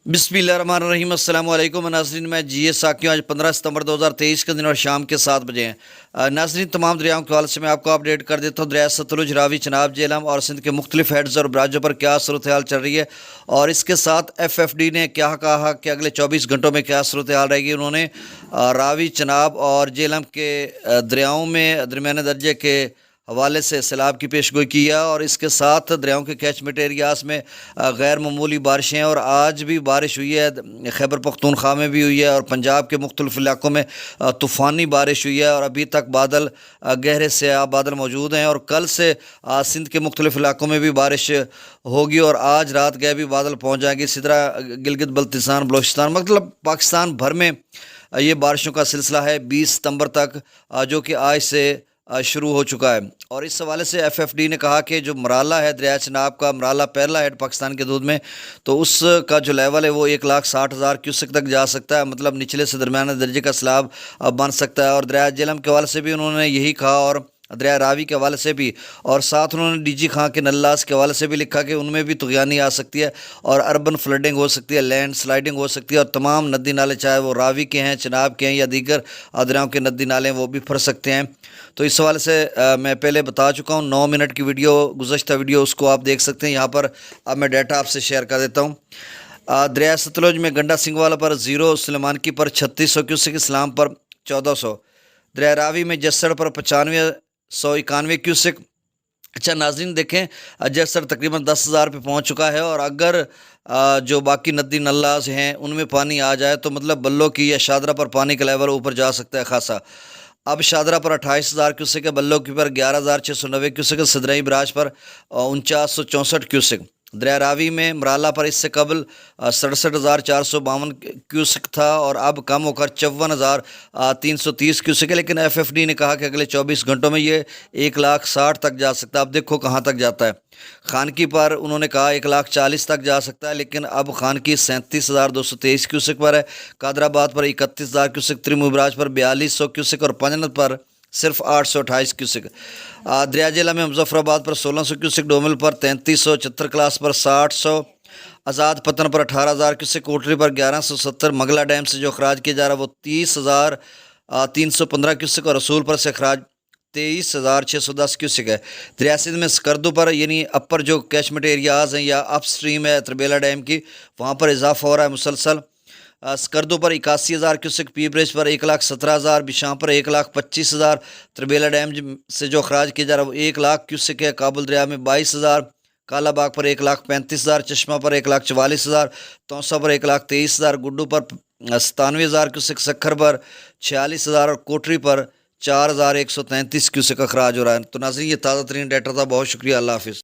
बिस्मिल्लाहिर्रहमानिर्रहीम। अस्सलाम वालेकुम नाज़रीन, मैं जी साकियों। आज 15 सितंबर 2023 के दिन और शाम के 7 बजे हैं। नाज़रीन, तमाम दरियाओं के हवाले से मैं आपको अपडेट कर देता हूँ। दरिया सतलुज, रावी, चनाब, झेलम और सिंध के मुख्तलिफ हेड्स और बराजों पर क्या सूरत हाल चल रही है, और इसके साथ FFD ने क्या कहा कि अगले 24 घंटों में क्या सूरत हाल रहेगी। उन्होंने रावी, चनाब और झेलम के दरियाओं में दरमियाने दर्जे के हवाले से सैलाब की पेशगोई किया, और इसके साथ दरियाओं के कैचमेंट एरियाज़ में गैर मामूली बारिशें, और आज भी बारिश हुई है। खैबर पख्तूनख्वा में भी हुई है और पंजाब के मुख्तलिफ इलाकों में तूफ़ानी बारिश हुई है, और अभी तक बादल गहरे सयाह बादल मौजूद हैं, और कल से सिंध के मुख्तलिफ इलाकों में भी बारिश होगी, और आज रात गए भी बादल पहुँच जाएंगे। इसी तरह गिलगित बल्तिस्तान, बलोचिस्तान, मतलब पाकिस्तान भर में ये बारिशों का सिलसिला है 20 सितंबर तक, जो कि आज से शुरू हो चुका है। और इस हवाले से FFD ने कहा कि जो मराला है, दरिया चनाब का मराला पहला हेड पाकिस्तान के दूध में, तो उसका जो लेवल है वो 1,60,000 क्यूसेक तक जा सकता है, मतलब निचले से दरमियाने दर्जे का सैलाब बन सकता है। और दरिया झेलम के हवाले से भी उन्होंने यही कहा, और दरिया रावी के हवाले से भी, और साथ उन्होंने DG खां के नल्लास के हवाले से भी लिखा कि उनमें भी तुग़यानी आ सकती है, और अर्बन फ्लडिंग हो सकती है, लैंड स्लाइडिंग हो सकती है, और तमाम नदी नाले, चाहे वो रावी के हैं, चनाब के हैं या दीगर दरियाओं के नदी नाले हैं, वो भी फर सकते हैं। तो इस हवाले से मैं पहले बता चुका हूँ। 9 मिनट की वीडियो, गुज़श्ता वीडियो, उसको आप देख सकते हैं यहाँ पर। अब मैं डाटा आपसे शेयर कर देता हूँ। दरिया सतलुज में गंडा सिंह वाला पर 0, सुलेमानकी पर 3600 क्यूसेक, इस्लाम पर 1400, दरिया रावी में जस्सड़ पर 9591 क्यूसेक। अच्छा नाज़रीन, देखें जस्सड़ तकरीबन 10,000 पे पहुँच चुका है, और अगर जो बाकी नदी नल्लाज हैं उनमें पानी आ जाए तो मतलब बल्लो की या शादरा पर पानी का लेवल ऊपर जा सकता है खासा। अब शादरा पर 28,000 क्यूसेक है, बल्लो की पर 11,690 क्यूसेक है, सदरई बराज पर 4964 क्यूसेक। दरिया रावी में मराला पर इससे कबल 67,452 क्यूसेक था, और अब कम होकर 54,330 क्यूसेक है। लेकिन FFD ने कहा कि अगले 24 घंटों में ये 1,60,000 तक जा सकता है। अब देखो कहाँ तक जाता है। खानकी पर उन्होंने कहा 1,40,000 तक जा सकता है, लेकिन अब खानकी 37,223 क्यूसेक पर है, कादराबाद पर 31,000 क्यूसेक, त्रिमुबराज पर 4200 क्यूसेक, और पंजनत पर सिर्फ 828 क्यूसेक। दरिया जिला में मुजफ्फराबाद पर 1600 क्यूसेक, डोमिल पर 3300, चत्तर क्लास पर 600, आज़ाद पतन पर 18,000 क्यूसेक, कोटरी पर 1170, मंगला डैम से जो अखराज किया जा रहा है वो 30,315 क्यूसेक, और रसूल पर से अखराज 23,610 क्यूसेक है। दरिया सिंध में स्कर्दू पर, यानी अपर जो कैचमेंट एरियाज़ हैं या अप स्ट्रीम है तरबेला डैम की, वहाँ पर इजाफा हो रहा है मुसलसल। स्कर्दो पर 81,000 क्यूसेक, पी ब्रिज पर 1,17,000, बिशां पर 1,25,000, तरबेला डैम से जो अखराज किया जा रहा है वो 1,00,000 क्यूसेक है। काबुल दरिया में 22,000, कालाबाग पर 1,35,000, चश्मा पर 1,44,000, तौसा पर 1,23,000, गुड्डू पर 97,000 क्यूसेक, सखर पर 46,000, और कोटरी पर 4,133 क्यूसेक अखराज हो रहा है। तो नाज़रीन, ये ताज़ा तरीन डाटा था। बहुत शुक्रिया। अल्लाह हाफिज़।